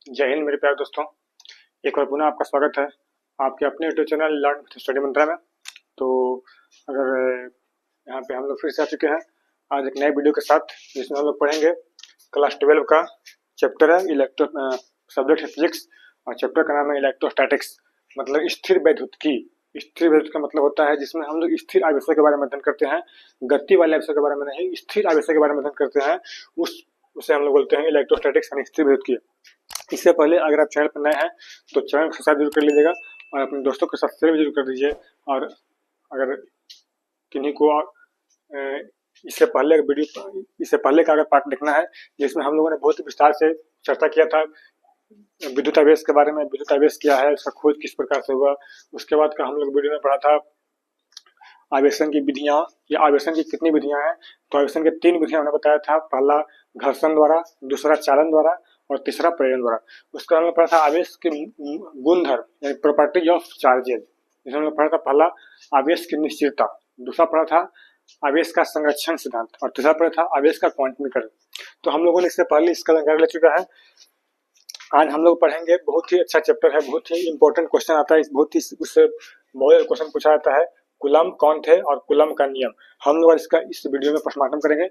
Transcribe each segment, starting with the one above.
जय हिंद मेरे प्यारे दोस्तों। एक बार पुनः आपका स्वागत है आपके अपने YouTube channel learn with study Mantra में। तो अगर यहाँ पे हम लोग फिर से आ चुके हैं आज एक नए वीडियो के साथ, जिसमें हम लोग पढ़ेंगे क्लास 12 का चैप्टर है इलेक्ट्रो सब्जेक्ट है फिजिक्स, और चैप्टर का नाम है इलेक्ट्रोस्टैटिक्स, मतलब स्थिर वैद्युतिकी। स्थिर वैद्युत का मतलब होता है जिसमें हम लोग स्थिर आवेशों के बारे में अध्ययन करते हैं, गति वाले आवेशों के बारे में नहीं, स्थिर आवेशों के बारे में अध्ययन करते हैं। उसे हम लोग बोलते हैं इलेक्ट्रोस्टैटिक्स यानी स्थिर वैद्युतिकी। इससे पहले अगर आप चैनल पर नए हैं तो चैनल को सब्सक्राइब जरूर कर लीजिएगा और अपने दोस्तों के साथ शेयर भी जरूर कर दीजिए। और अगर किन्हीं को इससे पहले का अगर पार्ट देखना है जिसमें हम लोगों ने बहुत विस्तार से चर्चा किया था विद्युत आवेश के बारे में, विद्युत आवेश क्या है, उसका खोज किस प्रकार से हुआ, उसके बाद का हम लोग वीडियो में पढ़ा था आवेशन की विधियां या आवेशन की कितनी विधियां हैं। तो आवेशन के 3 विधियां हमने बताया था, पहला घर्षण द्वारा, दूसरा चालन द्वारा और तीसरा प्रेरण द्वारा। उसका हमने पढ़ा था आवेश के गुणधर्म यानी प्रॉपर्टीज ऑफ चार्जेज, जिसमें हमने पढ़ा था पहला आवेश की निश्चितता, दूसरा पढ़ा था आवेश का संरक्षण सिद्धांत और तीसरा पढ़ा था आवेश का क्वांटमीकरण। तो हम लोगों ने इससे पहले इसका जानकारी ले चुका है। आज हम लोग पढ़ेंगे, बहुत ही अच्छा चैप्टर है, बहुत ही इंपॉर्टेंट क्वेश्चन आता है, बहुत ही उससे बहुत क्वेश्चन पूछा जाता है। कूलम्ब कौन थे और कूलम्ब का नियम, हम लोग इसका इस वीडियो में पोस्टमार्टम करेंगे।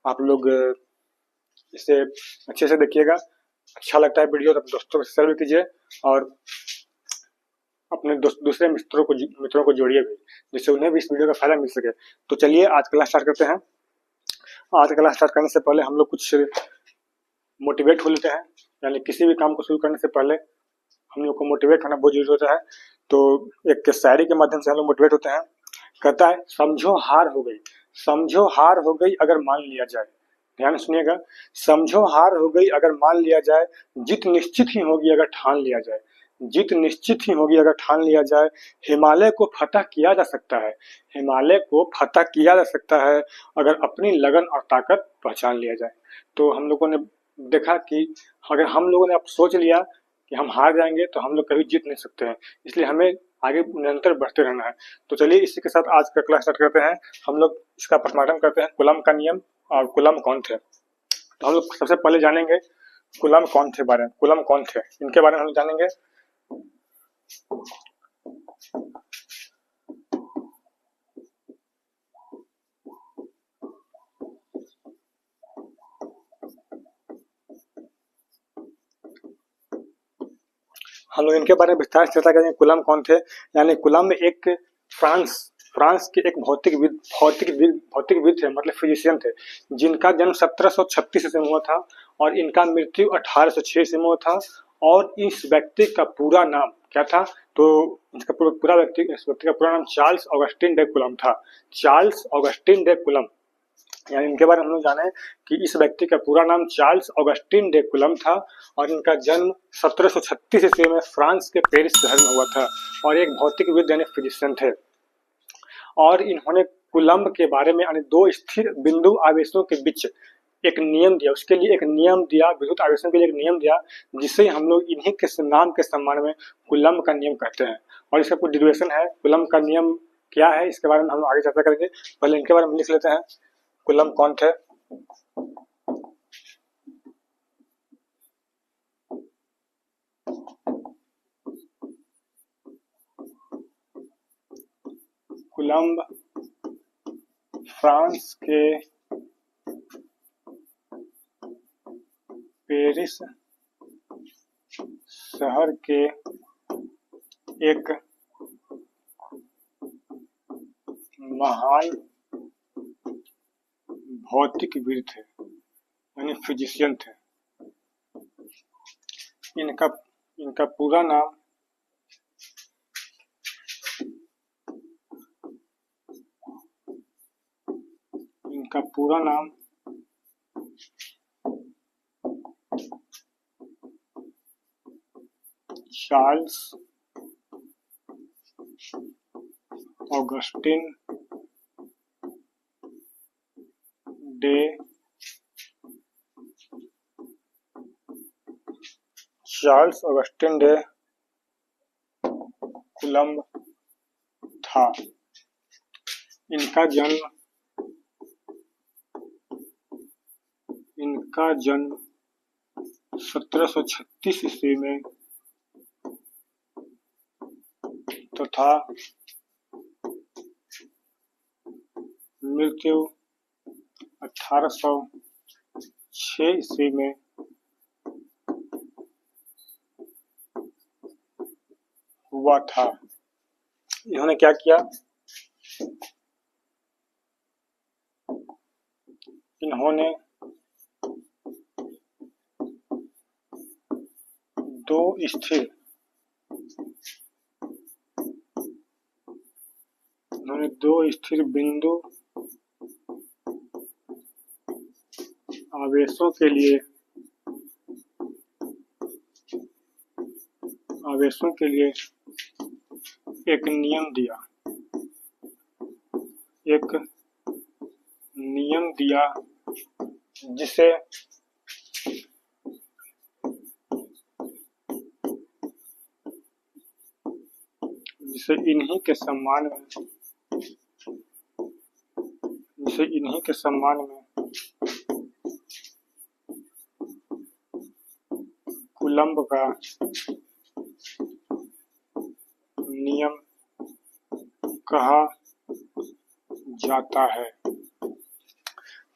आप लोग इसे अच्छे से देखिएगा, अच्छा लगता है वीडियो तो दोस्तों को शेयर भी कीजिए और अपने दूसरे मित्रों को जोड़िए भी, जिससे उन्हें भी इस वीडियो का फायदा मिल सके। तो चलिए आज क्लास स्टार्ट करते हैं। आज क्लास स्टार्ट करने से पहले हम लोग कुछ मोटिवेट हो लेते हैं, यानी किसी भी काम को शुरू करने से पहले हम लोग को मोटिवेट होना बहुत जरूरी होता है। तो एक शायरी के माध्यम से हम लोग मोटिवेट होते हैं। कहता है, समझो हार हो गई, समझो हार हो गई अगर मान लिया जाए। ध्यान सुनिएगा, समझो हार हो गई अगर मान लिया जाए, जीत निश्चित ही होगी अगर ठान लिया जाए, जीत निश्चित ही होगी अगर ठान लिया जाए। हिमालय को फतह किया जा सकता है, हिमालय को फतह किया जा सकता है अगर अपनी लगन और ताकत पहचान लिया जाए। तो हम लोगों ने देखा कि अगर हम लोगों ने अब सोच लिया कि हम हार जाएंगे तो हम लोग कभी जीत नहीं सकते हैं, इसलिए हमें आगे निरंतर बढ़ते रहना है। तो चलिए इसी के साथ आज का क्लास स्टार्ट करते हैं। हम लोग इसका पोस्टमार्टम करते हैं, कूलम्ब का नियम और कूलम्ब कौन थे। तो हम लोग सबसे पहले जानेंगे कूलम्ब कौन थे बारे में, कूलम्ब कौन थे इनके बारे में हम लोग जानेंगे। हम लोग इनके बारे में विस्तार से चर्चा करेंगे कूलम्ब कौन थे। यानी कूलम्ब एक फ्रांस के एक भौतिकविद थे, मतलब फिजिशियन थे, जिनका जन्म 1736 ईस्वी में हुआ था और इनका मृत्यु 1806 ईस्वी में हुआ था। और इस व्यक्ति का पूरा नाम क्या था, तो इसका इस व्यक्ति का पूरा नाम चार्ल्स ऑगस्टिन डे कूलम्ब था। चार्ल्स ऑगस्टिन डे कूलम्ब, यानी इनके बारे में हम लोग जाने कि इस व्यक्ति का पूरा नाम चार्ल्स ऑगस्टिन डे कूलम्ब था और इनका जन्म 1736 ईस्वी में फ्रांस के पेरिस शहर में हुआ था और एक भौतिकविद यानी फिजिशियन थे। और इन्होंने कूलम्ब के बारे में यानी 2 स्थिर बिंदु आवेशों के बीच एक नियम दिया, उसके लिए एक नियम दिया, विद्युत आवेशों के लिए एक नियम दिया, जिसे हम लोग इन्हीं के नाम के सम्मान में कूलम्ब का नियम कहते हैं। और इसका कुछ डेरिवेशन है, कूलम्ब का नियम क्या है इसके बारे में हम आगे चर्चा करेंगे। पहले इनके बारे में लिख लेते हैं, कूलम्ब कौन थे। कूलम्ब फ्रांस के पेरिस शहर के एक महान भौतिकविद थे यानी फिजिशियन थे। इनका पूरा नाम चार्ल्स ऑगस्टिन डे कूलम्ब था। इनका जन्म 1736 ईस्वी में तथा मृत्यु 1806 ईस्वी में हुआ था। इन्होंने क्या किया? इन्होंने दो स्थिर बिंदु आवेशों के लिए एक नियम दिया जिसे इन्हीं के सम्मान में कूलम्ब का नियम कहा जाता है।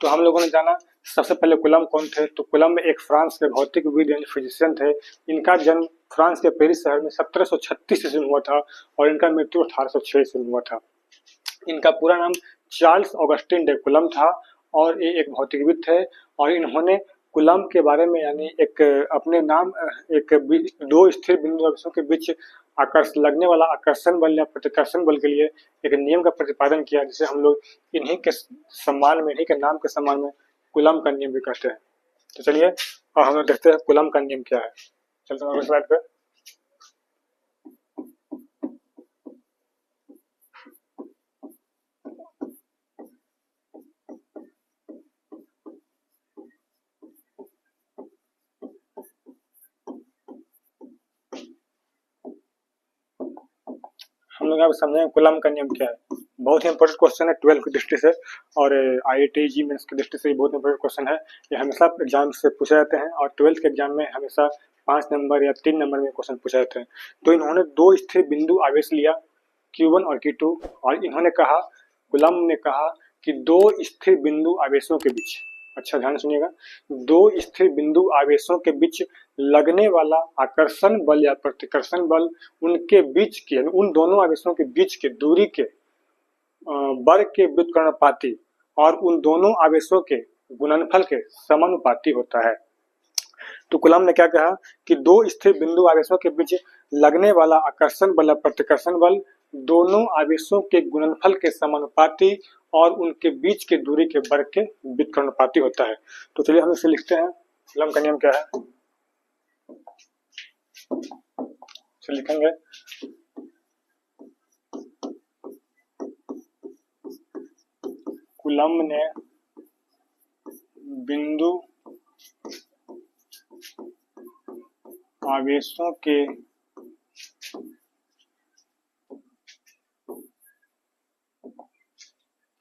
तो हम लोगों ने जाना सबसे पहले कूलम्ब कौन थे। तो कूलम्ब एक फ्रांस के भौतिकविद यानी फिजिशियन थे। इनका जन्म फ्रांस के पेरिस शहर में 1736 ईस्वी में हुआ था और इनका मृत्यु 1806 ईस्वी में हुआ था। इनका पूरा नाम चार्ल्स ऑगस्टिन डे कूलम्ब था और ये एक भौतिकविद थे और इन्होंने कूलम्ब के बारे में यानी एक अपने नाम दो स्थिर बिंदु आवेशों के बीच लगने वाला आकर्षण बल या प्रतिकर्षण बल के लिए एक नियम का प्रतिपादन किया, जिसे हम लोग इन्हीं के नाम के सम्मान में कूलम्ब का नियम भी कहते हैं। तो चलिए और हम लोग देखते हैं कूलम्ब का नियम क्या है। चलते हैं अगले स्लाइड पे। हम लोग यहाँ पे समझेंगे कूलम्ब का नियम क्या है। बहुत ही इंपॉर्टेंट क्वेश्चन है 12 की दृष्टि से और IIT जी मेंस की दृष्टि से बहुत इंपॉर्टेंट क्वेश्चन है। ये हमेशा एग्जाम से पूछे जाते हैं और 12th के एग्जाम में हमेशा 5 नंबर या 3 नंबर में क्वेश्चन पूछे जाते हैं। तो इन्होंने दो स्थिर बिंदु आवेश लिया Q1 और Q2 और इन्होंने कहा, कूलम्ब ने कहा कि दो स्थिर बिंदु आवेशों के बीच, अच्छा ध्यान सुनिएगा, दो स्थिर बिंदु आवेशों के बीच लगने वाला आकर्षण बल या प्रतिकर्षण बल उनके बीच के उन दोनों आवेशों के बीच के दूरी के वर्ग के व्युत्क्रमानुपाती और उन दोनों आवेशों के गुणनफल के समानुपाती होता है। तो कूलम्ब ने क्या कहा कि दो स्थिर बिंदु आवेशों के बीच लगने वाला आकर्षण बल या प्रतिकर्षण बल दोनों आवेशों के गुणनफल के समानुपाती और उनके बीच के दूरी के वर्ग के व्युत्क्रमानुपाती होता है। तो चलिए हम इसे लिखते हैं। कूलम्ब का नियम क्या है, इसे लिखेंगे। कूलम्ब ने बिंदु आवेशों के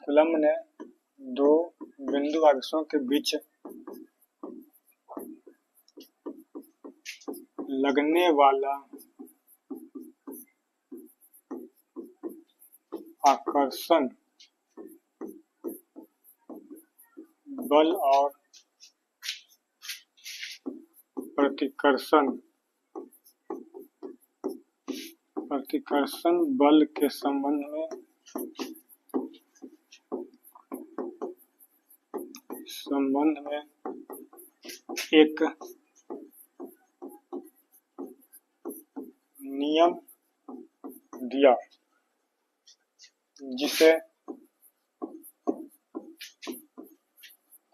कूलम्ब ने दो बिंदु आवेशों के बीच लगने वाला आकर्षण बल और प्रतिकर्षण बल के संबंध में एक नियम दिया जिसे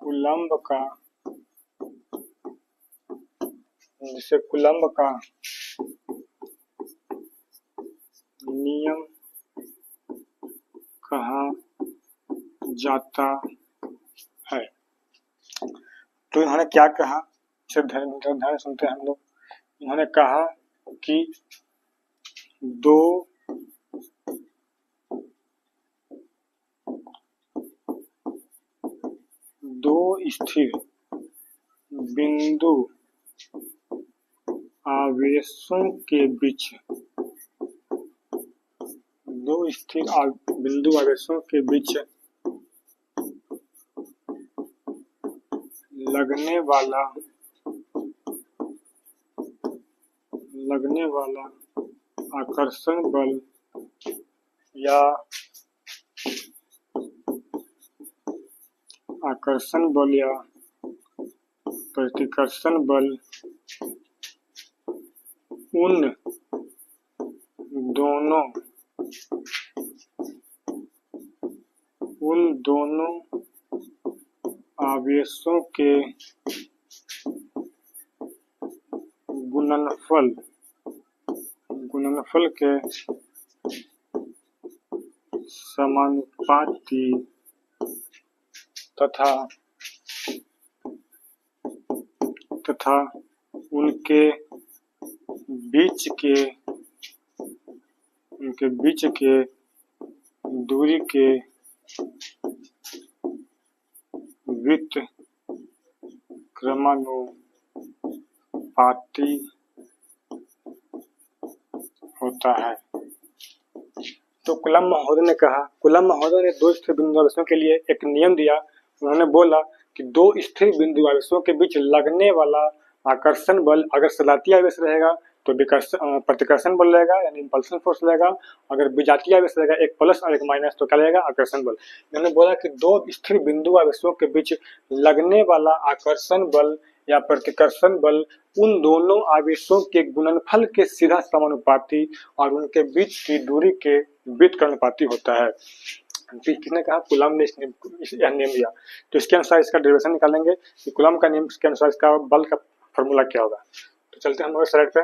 कूलम्ब का नियम कहा जाता है। तो इन्होंने क्या कहा, ध्यान सुनते हैं हम लोग। इन्होंने कहा कि दो स्थिर बिंदु आवेशों के बीच दो स्थिर बिंदु आवेशों के बीच लगने वाला आकर्षण बल या प्रतिकर्षण बल उन दोनों आवेशों के गुणनफल के समानुपाती तथा उनके बीच के दूरी के व्युत्क्रमानुपाती होता है। तो कूलम्ब महोदय ने दो स्थिर बिंदु आवेशों के लिए एक नियम दिया। उन्होंने बोला कि दो स्थिर बिंदु आवेशों के बीच लगने वाला आकर्षण बल अगर सजातीय आवेश रहेगा तो प्रतिकर्षण बल रहेगा यानी इंपल्सन फोर्स रहेगा। अगर विजातीय आवेश रहेगा एक प्लस और एक माइनस तो क्या रहेगा आकर्षण बल। उन्होंने बोला कि दो स्थिर बिंदु आवेशों के बीच लगने वाला आकर्षण बल या प्रतिकर्षण बल उन दोनों आवेशों के गुणनफल के सीधा समानुपाती और उनके बीच की दूरी के व्युत्क्रमानुपाती होता है। किसने कहा? कूलम्ब ने यह नियम दिया। तो इसके अनुसार इसका डेरिवेशन निकालेंगे कि कूलम्ब का नियम के अनुसार इसका बल का फॉर्मूला क्या होगा। तो चलते हैं हमारे स्लाइड पे।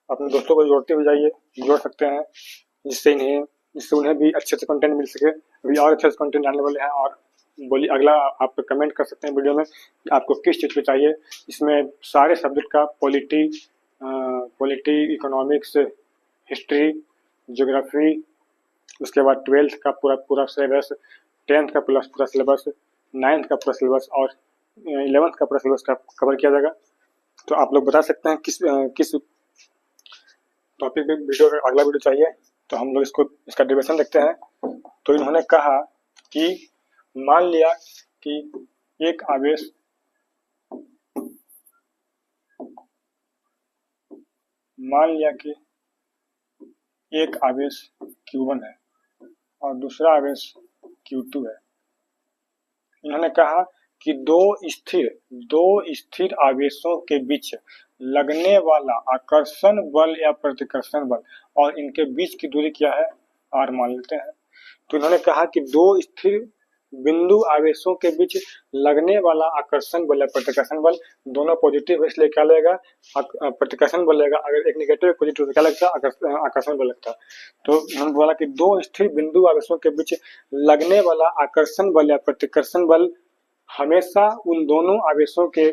अपने दोस्तों को जोड़ सकते हैं जिससे उन्हें भी अच्छे से कंटेंट मिल सके। अभी और अच्छे से कंटेंट आने वाले हैं और बोलिए अगला आप कमेंट कर सकते हैं वीडियो में कि आपको किस चीज़ पे चाहिए। इसमें सारे सब्जेक्ट का पॉलिटी, इकोनॉमिक्स, हिस्ट्री, ज्योग्राफी, उसके बाद 12th का पूरा सिलेबस, 10th का पूरा सिलेबस, 9th का पूरा सिलेबस और 11th का पूरा सिलेबस का कवर किया जाएगा। तो आप लोग बता सकते हैं किस टॉपिक पे वीडियो अगला वीडियो चाहिए। तो हम लोग इसका डेरिवेशन देखते हैं। तो इन्होंने कहा कि मान लिया कि एक आवेश Q1 है और दूसरा आवेश Q2 है। इन्होंने कहा कि दो स्थिर आवेशों के बीच लगने वाला आकर्षण बल या प्रतिकर्षण बल और इनके बीच की दूरी क्या है, r मान लेते हैं। तो इन्होंने कहा कि दो स्थिर बिंदु आवेशों के बीच लगने वाला आकर्षण बल या प्रतिकर्षण बल दोनों पॉजिटिव है, इसलिए क्या लगेगा प्रतिकर्षण बल लगेगा। अगर एक नेगेटिव एक पॉजिटिव तो क्या लगता है आकर्षण बल लगता है। तो उन्होंने बोला कि दो स्थिर बिंदु आवेशों के बीच लगने वाला आकर्षण बल या प्रतिकर्षण बल हमेशा उन दोनों आवेशों के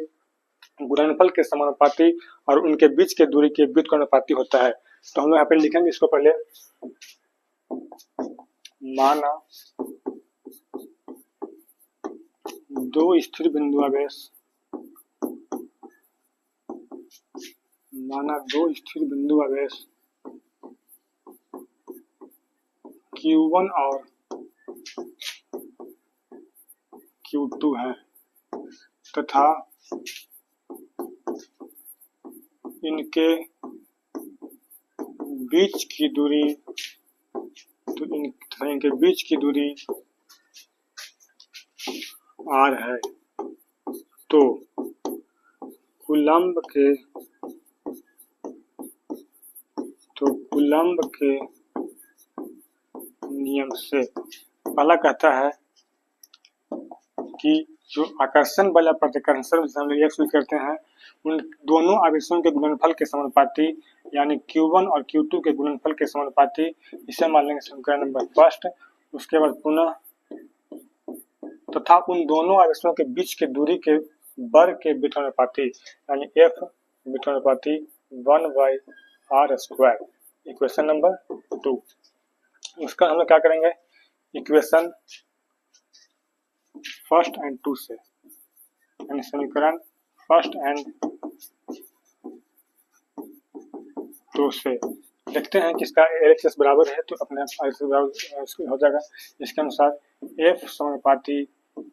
गुणनफल के समानुपाती और उनके बीच के दूरी के व्युत्क्रमानुपाती होता है। तो हम लोग यहाँ पे लिखेंगे इसको पहले। माना दो स्थिर बिंदु आवेश Q1 और Q2 है तथा इनके बीच की दूरी r है। तो कूलम्ब के नियम से पहला कहता है कि जो आकर्षण बल या प्रतिकर्षण बल हम लोग शुरू करते हैं उन दोनों आवेशों के गुणनफल के समानुपाती यानी Q1 और Q2 के गुणनफल के समानुपाती, इसे मान लेंगे समीकरण नंबर फर्स्ट। उसके बाद पुनः तथा उन दोनों आवेशों के बीच के दूरी के वर्ग के व्युत्क्रमानुपाती यानी F व्युत्क्रमानुपाती 1/r²। Equation number 2। उसका हम लोग क्या करेंगे, इक्वेशन फर्स्ट एंड 2 से यानी समीकरण फर्स्ट एंड टू से देखते हैं कि इसका LHS बराबर है तो अपने आप LHS बराबर हो जाएगा। इसके अनुसार F समानुपाती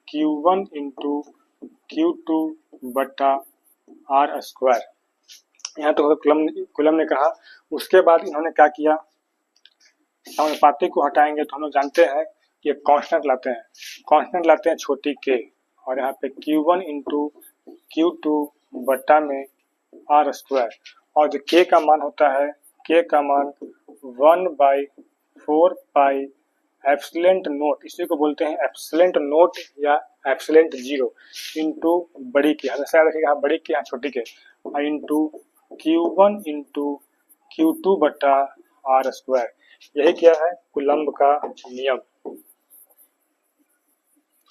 Q1 इंटू Q2 बटा R स्क्वायर। यहाँ तो कुलम ने कहा। उसके बाद इन्होंने क्या किया, समानुपाती को हटाएंगे तो हम लोग जानते हैं कि एक कांस्टेंट लाते हैं छोटी के, और यहाँ पे Q1 इंटू Q2 बटा में R स्क्वायर, और जो K का मान होता है, K का मान 1/4 पाई एप्सिलेंट नोट, इसी को बोलते हैं एप्सिलेंट नोट या एप्सिलेंट जीरो, इंटू बड़ी के, हमेशा याद रखिएगा बड़ी के यहाँ छोटी के, इंटू Q1 इंटू Q2 बटा R स्क्वायर। यही क्या है, कुलम्ब का नियम।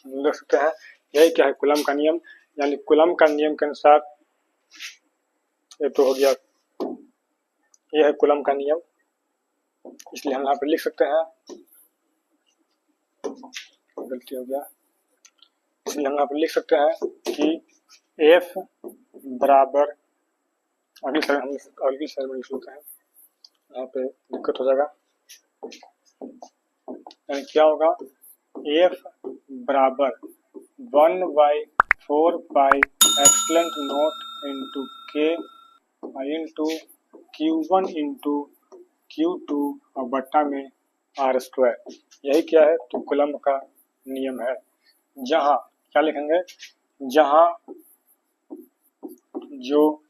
देख सकते हैं यही क्या है, कुलम्ब का नियम। यानी कुलम्ब का नियम के अनुसार ये तो हो गया, यह है कुलम्ब का नियम, इसलिए हम यहाँ पर लिख सकते हैं, गलती हो गया, इसलिए हम यहाँ पर लिख सकते हैं कि F बराबर, अगली साइड में लिख लेते हैं, यहाँ पे दिक्कत हो जाएगा। यानी क्या होगा, F बराबर 1/4 pi epsilon not into K into Q1 into Q2 और बट्टा में R स्क्वायर। यही क्या है, तो कुलम्ब का नियम है। जहाँ क्या लिखेंगे, जहाँ जो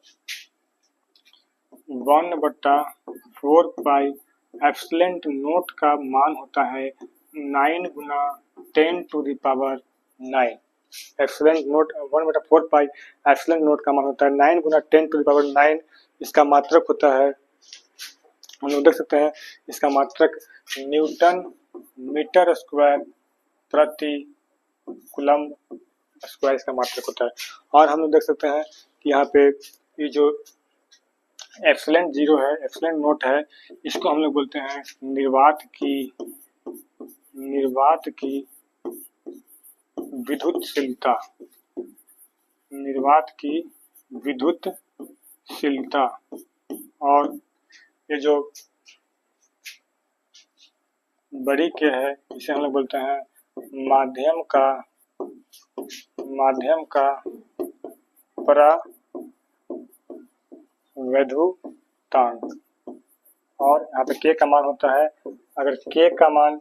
1/4 पाई एप्सिलॉन नोट का मान होता है 9 गुना 10 to the power 9। Epsilon naught 1/4 pi epsilon naught का मान होता है 9 गुना 10 टू द पावर 9। इसका मात्रक होता है, हम लोग देख सकते हैं, इसका मात्रक न्यूटन मीटर स्क्वायर प्रति कुलम्ब स्क्वायर इसका मात्रक होता है। और हम लोग देख सकते हैं कि यहाँ पे ये जो एप्सिलॉन जीरो है, एप्सिलॉन नोट है, इसको हम लोग बोलते हैं निर्वात की विद्युतशीलता, निर्वात की विद्युतशीलता। और ये जो बड़ी के है, इसे हम लोग बोलते हैं माध्यम का परावैद्युतांक। और यहाँ पे K का मान होता है, अगर K का मान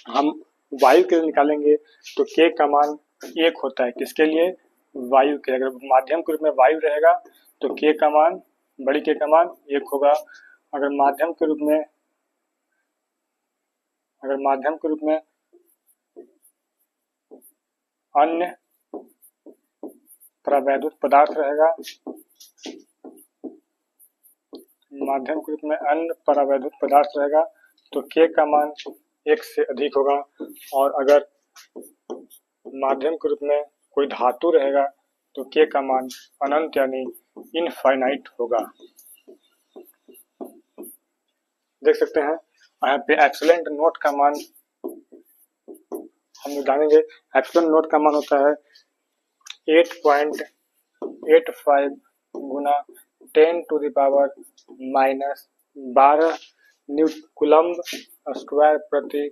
हम वायु के लिए निकालेंगे तो K का मान 1 होता है। किसके लिए, वायु के। अगर माध्यम के रूप में वायु रहेगा तो K का मान, बड़ी K का मान 1 होगा। अगर माध्यम के रूप में अन्य परावैद्युत पदार्थ रहेगा, माध्यम के रूप में अन्य परावैद्युत पदार्थ रहेगा तो K का मान 1 से अधिक होगा। और अगर माध्यम के रूप में कोई धातु रहेगा तो K का मान अनंत यानी इनफाइनाइट होगा। देख सकते हैं यहाँ पे एप्सिलॉन नोट का मान हम जानेंगे। एप्सिलॉन नोट का मान होता है 8.85 गुना 10 to the power -12 coulomb square प्रति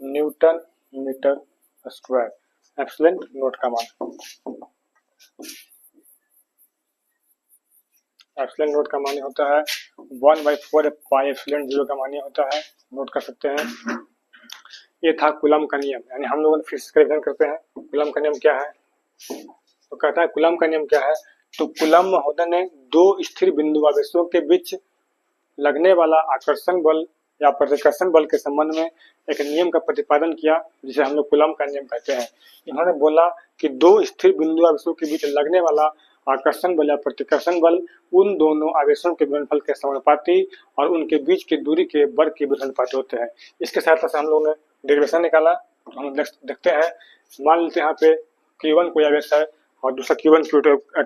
newton metre square, epsilon naught का मान। एप्सिलॉन नोट का मान होता है 1/4 पाई एप्सिलॉन जीरो का मान होता है, नोट कर सकते हैं। ये था कुलम्ब का नियम। यानी हम लोगों ने फिर से रिवीजन करते हैं, कुलम्ब का नियम क्या है। तो कहता है कुलम्ब का नियम क्या है, तो कुलम्ब महोदय ने दो स्थिर बिंदु आवेशों के बीच लगने वाला आकर्षण बल या प्रतिकर्षण बल के संबंध में एक नियम का प्रतिपादन किया, जिसे हम लोग कुलम्ब का नियम कहते हैं। इन्होंने बोला कि दो स्थिर बिंदु आवेशों के बीच लगने वाला आकर्षण बल या प्रतिकर्षण बल उन दोनों आवेशों के गुणनफल के समानुपाती और उनके बीच की दूरी के वर्ग के समानुपाती होते हैं। इसके साथ हम लोगों ने डेरिवेशन निकाला। तो हम देखते हैं, मान लेते हैं यहाँ पे Q1 कोई आवेश है और दूसरा Q1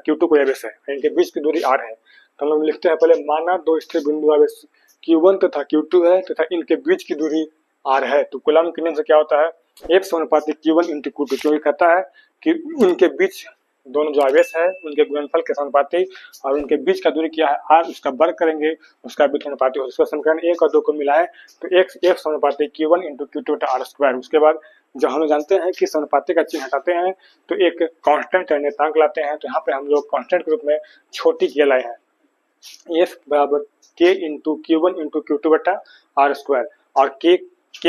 Q2 कोई आवेश है, इनके बीच की दूरी R है। तो हम लोग लिखते हैं, पहले माना दो स्थिर बिंदु आवेश Q1 तथा Q2 है तथा इनके बीच की दूरी R है। तो कुलम्ब के नियम से क्या होता है, F समानुपाती Q1 इंटू Q2, क्योंकि कहता है कि उनके बीच दोनों जो आवेश है उनके गुणनफल के समानुपाती और उनके बीच का दूरी क्या है r, उसका वर्ग करेंगे, उसका भी समानुपाती हो। इसका समीकरण 1 और 2 को मिलाएं तो एक समानुपाती Q1 × Q2 बटा r स्क्वायर। उसके बाद जब हम लोग जानते हैं कि समानुपाती का चिन्ह हटाते हैं तो एक कांस्टेंट निर्देशांक लाते हैं, तो यहाँ पे हम लोग कांस्टेंट के रूप में छोटी k लाए हैं। F बराबर K × Q1 × Q2 बटा r स्क्वायर और k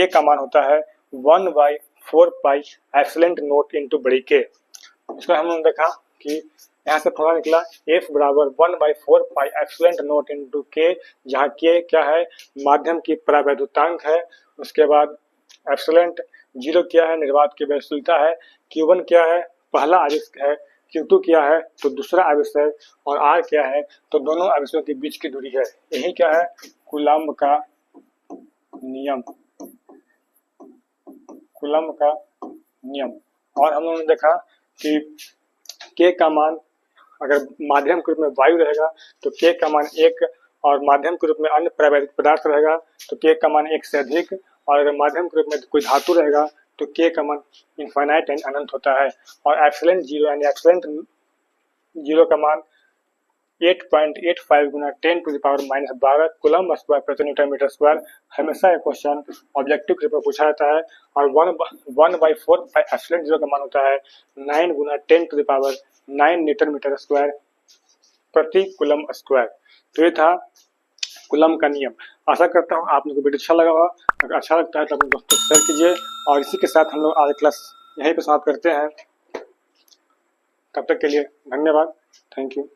का मान होता है 1/4 पाई एप्सिलॉन नॉट इंटू बड़ी K। इसका हमने देखा कि यहाँ से फॉर्मूला निकला F बराबर 1/4 pi epsilon not into K, जहाँ K क्या है, माध्यम की परावैद्युतांक है। उसके बाद एप्सिलॉन 0 क्या है, निर्वात की वैद्युता है। Q1 क्या है, पहला आवेश है। Q2 क्या है, तो दूसरा आवेश है। और R क्या है, तो दोनों आवेशों के बीच की दूरी है। यही क्या है, कूलम्ब का नियम, कूलम्ब का नियम। और हम लोगों ने देखा कि K का मान अगर माध्यम के रूप में वायु रहेगा तो K का मान 1, और माध्यम के रूप में अन्य प्रावैधिक पदार्थ रहेगा तो K का मान 1 से अधिक, और अगर माध्यम के रूप में कोई धातु रहेगा तो K का मान इनफाइनाइट यानी अनंत होता है। और एप्सिलॉन 0 यानी एप्सिलॉन 0 का मान 8.85 गुना 10⁻⁻12 कूलम्ब स्क्वायर प्रति न्यूटन मीटर स्क्वायर हमेशा एक क्वेश्चन ऑब्जेक्टिव के रूप में पूछा जाता है। और 1/4 एप्सिलॉन 0 का मान होता है 9 गुना 10⁻9 न्यूटन मीटर स्क्वायर प्रति कूलम्ब स्क्वायर। तो ये था कूलम्ब का नियम। आशा करता हूँ आप लोगों को वीडियो अच्छा लगा होगा। अगर अच्छा लगता है तो अपने दोस्तों को शेयर कीजिए, और इसी के साथ हम लोग आज क्लास यहीं पर समाप्त करते हैं। तब तक के लिए धन्यवाद। Thank you.